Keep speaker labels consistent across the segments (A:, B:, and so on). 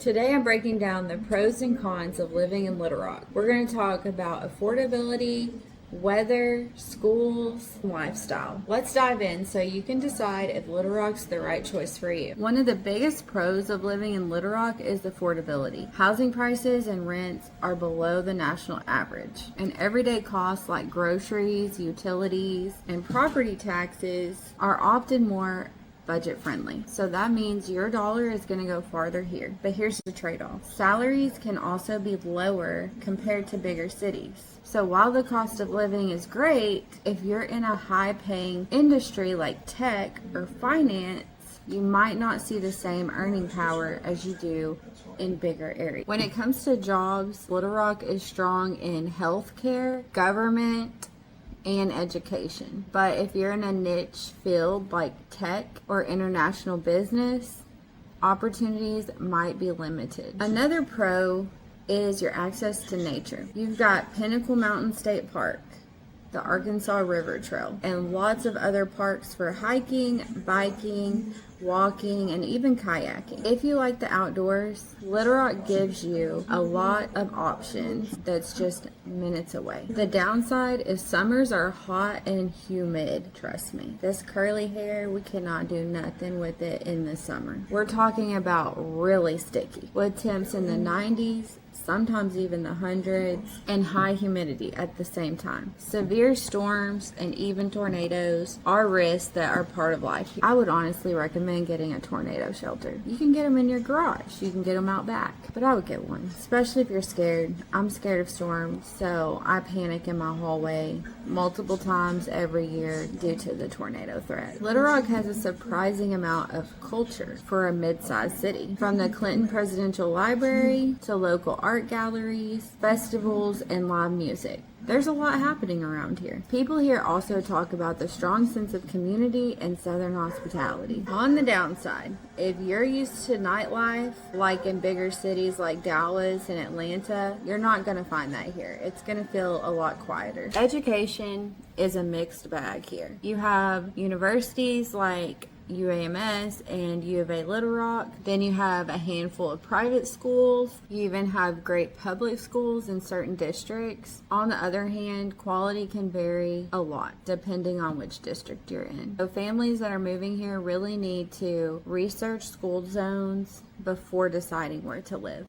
A: Today I'm breaking down the pros and cons of living in Little Rock. We're going to talk about affordability, weather, schools, and lifestyle. Let's dive in so you can decide if Little Rock's the right choice for you. One of the biggest pros of living in Little Rock is affordability. Housing prices and rents are below the national average, and everyday costs like groceries, utilities, and property taxes are often more budget friendly. So that means your dollar is going to go farther here. But here's the trade-off. Salaries can also be lower compared to bigger cities. So while the cost of living is great, if you're in a high-paying industry like tech or finance, you might not see the same earning power as you do in bigger areas. When it comes to jobs, Little Rock is strong in healthcare, government, and education. But if you're in a niche field like tech or international business, opportunities might be limited. Another pro is your access to nature. You've got Pinnacle Mountain State Park, the Arkansas River Trail, and lots of other parks for hiking, biking, walking, and even kayaking. If you like the outdoors, Little Rock gives you a lot of options that's just minutes away. The downside is summers are hot and humid, trust me. This curly hair, we cannot do nothing with it in the summer. We're talking about really sticky, with temps in the 90s, sometimes even the hundreds, and high humidity at the same time. Severe storms and even tornadoes are risks that are part of life. I would honestly recommend getting a tornado shelter. You can get them in your garage. You can get them out back. But I would get one, especially if you're scared. I'm scared of storms, so I panic in my hallway multiple times every year due to the tornado threat. Little Rock has a surprising amount of culture for a mid-sized city. From the Clinton Presidential Library to local art galleries, festivals, and live music. There's a lot happening around here. People here also talk about the strong sense of community and Southern hospitality. On the downside, if you're used to nightlife, like in bigger cities like Dallas and Atlanta, you're not going to find that here. It's going to feel a lot quieter. Education is a mixed bag here. You have universities like UAMS and U of A Little Rock. Then you have a handful of private schools. You even have great public schools in certain districts. On the other hand, quality can vary a lot depending on which district you're in. So families that are moving here really need to research school zones before deciding where to live.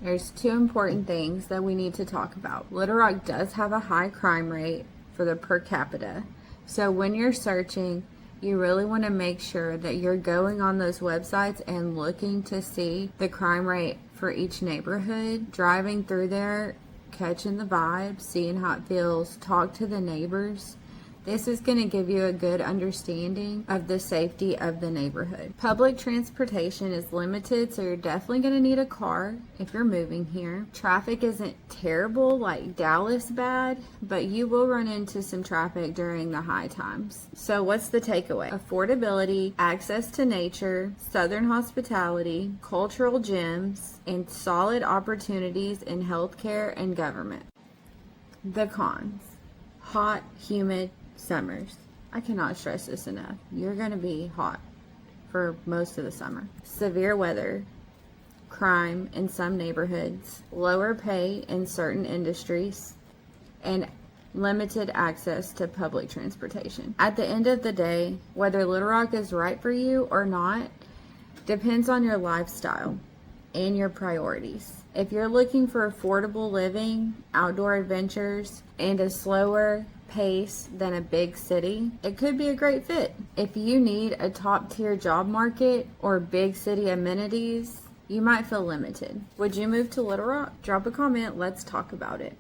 A: There's two important things that we need to talk about. Little Rock does have a high crime rate for the per capita. So when you're searching, you really want to make sure that you're going on those websites and looking to see the crime rate for each neighborhood, driving through there, catching the vibe, seeing how it feels, talk to the neighbors. This is going to give you a good understanding of the safety of the neighborhood. Public transportation is limited, so you're definitely going to need a car if you're moving here. Traffic isn't terrible like Dallas bad, but you will run into some traffic during the high times. So what's the takeaway? Affordability, access to nature, Southern hospitality, cultural gems, and solid opportunities in healthcare and government. The cons: hot, humid summers. I cannot stress this enough. You're going to be hot for most of the summer. Severe weather, crime in some neighborhoods, lower pay in certain industries, and limited access to public transportation. At the end of the day, whether Little Rock is right for you or not depends on your lifestyle and your priorities. If you're looking for affordable living, outdoor adventures, and a slower pace than a big city, it could be a great fit. If you need a top-tier job market or big city amenities, you might feel limited. Would you move to Little Rock? Drop a comment, let's talk about it.